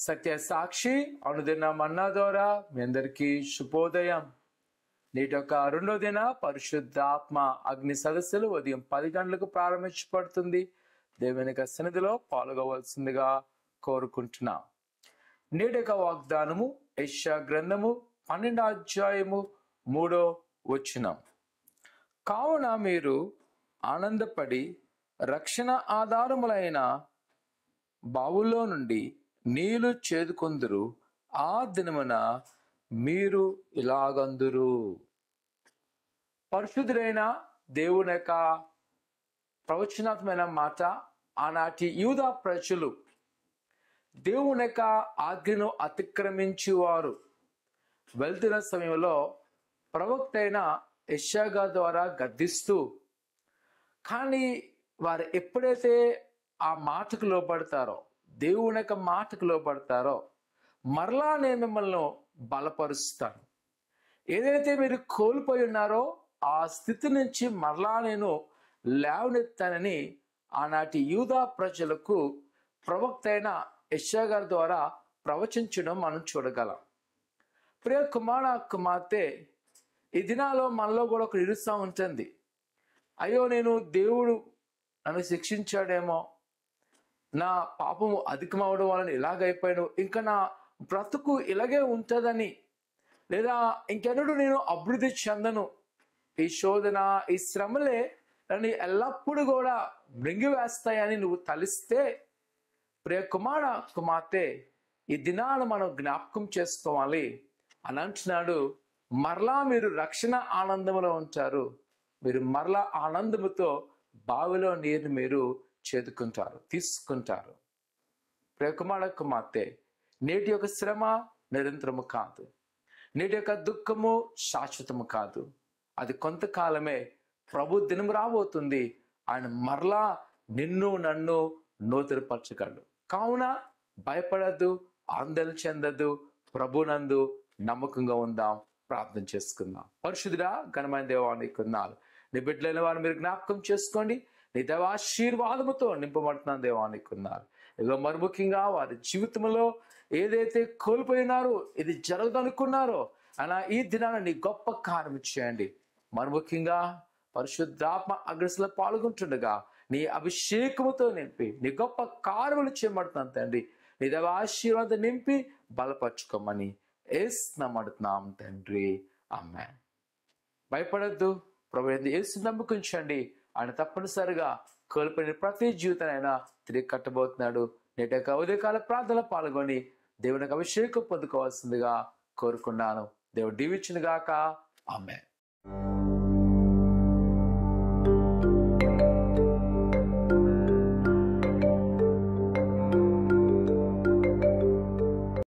సత్య సాక్షి అనుదిన మన్నా ద్వారా మీ అందరికీ శుభోదయం. నేటి యొక్క రెండో దిన పరిశుద్ధాత్మ అగ్ని సదస్సులు ఉదయం 10 గంటలకు ప్రారంభించబడుతుంది. దేవుని యొక్క సన్నిధిలో పాల్గొవలసిందిగా కోరుకుంటున్నాం. నేటి యొక్క వాగ్దానము యెషయా గ్రంథము 12వ అధ్యాయము 3వ వచనం. కావున మీరు ఆనందపడి రక్షణ ఆధారములైన బావుల్లో నుండి నీళ్లు చేదుకొందురు. ఆ దినమున మీరు ఇలాగందురు. పరిశుద్ధుడైన దేవుని యొక్క ప్రవచనాత్మకమైన మాట. ఆనాటి యూదా ప్రజలు దేవుని యొక్క ఆజ్ఞను అతిక్రమించి వారు వెళ్తున్న సమయంలో ప్రవక్త అయిన యెషయా గారి ద్వారా గద్దిస్తూ, కానీ వారు ఎప్పుడైతే ఆ మాటకు లోబడతారో, దేవుని యొక్క మాటకు లోబడతారో, మరలా నేను మిమ్మల్ని బలపరుస్తాను. ఏదైతే మీరు కోల్పోయి ఉన్నారో ఆ స్థితి నుంచి మరలా నేను లేవనెత్తానని ఆనాటి యూదా ప్రజలకు ప్రవక్త అయిన యెషయా గారి ద్వారా ప్రవచించడం మనం చూడగలం. ప్రియ కుమార్తె, ఈ దినాల్లో మనలో కూడా ఒక నిరుత్సాహం ఉంటుంది. అయ్యో, నేను దేవుడు నన్ను శిక్షించాడేమో, నా పాపము అధికమవడం వలన ఇలాగైపోయాను, ఇంకా నా బ్రతుకు ఇలాగే ఉంటుందని, లేదా ఇంకెన్నడూ నేను అభివృద్ధి చెందను, ఈ శోధన ఈ శ్రమలే నన్ను ఎల్లప్పుడూ కూడా మృంగివేస్తాయని నువ్వు తలిస్తే, ప్రియ కుమార్తె, ఈ దినాన్ని మనం జ్ఞాపకం చేసుకోవాలి అని అంటున్నాడు. మరలా మీరు రక్షణ ఆనందంలో ఉంటారు. మీరు మరలా ఆనందముతో బావిలో నీరుని మీరు చేదుకుంటారు, తీసుకుంటారు. ప్రియ కుమార్తె, నేటి యొక్క శ్రమ నిరంతరము కాదు. నేటి యొక్క దుఃఖము శాశ్వతము కాదు. అది కొంతకాలమే. ప్రభు దినం రాబోతుంది. ఆయన మరలా నిన్ను నన్ను నూతనపరచగలడు. కావున భయపడద్దు, ఆందోళన చెందద్దు. ప్రభునందు నమ్మకంగా ఉందాం. ప్రార్థన చేసుకుందాం. పరిశుద్ధుడా, ఘనమైన దేవానికి వందనాలు. నీ బిడ్డలైన వారు మీరు జ్ఞాపకం చేసుకోండి. నీ దైవాశీర్వాదముతో నింపబడుతున్నాను దేవానికి వందనాలు. ఇదిగో మరి ముఖ్యంగా వారి జీవితంలో ఏదైతే కోల్పోయినారో, ఇది జరగదనుకున్నారో అలా ఈ దినాన్ని నీ గొప్ప కార్యం చేయండి. మరి ముఖ్యంగా పరిశుద్ధాత్మ అగ్నిలో పాల్గొంటుండగా నీ అభిషేకముతో నింపి నీ గొప్ప కార్యములు చేయబడుతున్నాను తండ్రి. నీ దైవాశీర్వాదం నింపి బలపరచుకోమని యేసునామమున తండ్రి, ఆమేన్. భయపడద్దు. ప్రభు యేసు నమ్ముకుంచండి. ఆయన తప్పనిసరిగా కోల్పోయిన ప్రతి జీవితానైనా తిరిగి కట్టబోతున్నాడు. నేటి యొక్క ఉదయకాల ప్రార్థనలో పాల్గొని దేవునికి అభిషేకం పొందుకోవాల్సిందిగా కోరుకున్నాను. దేవుడు దీవించును గాక. ఆమేన్.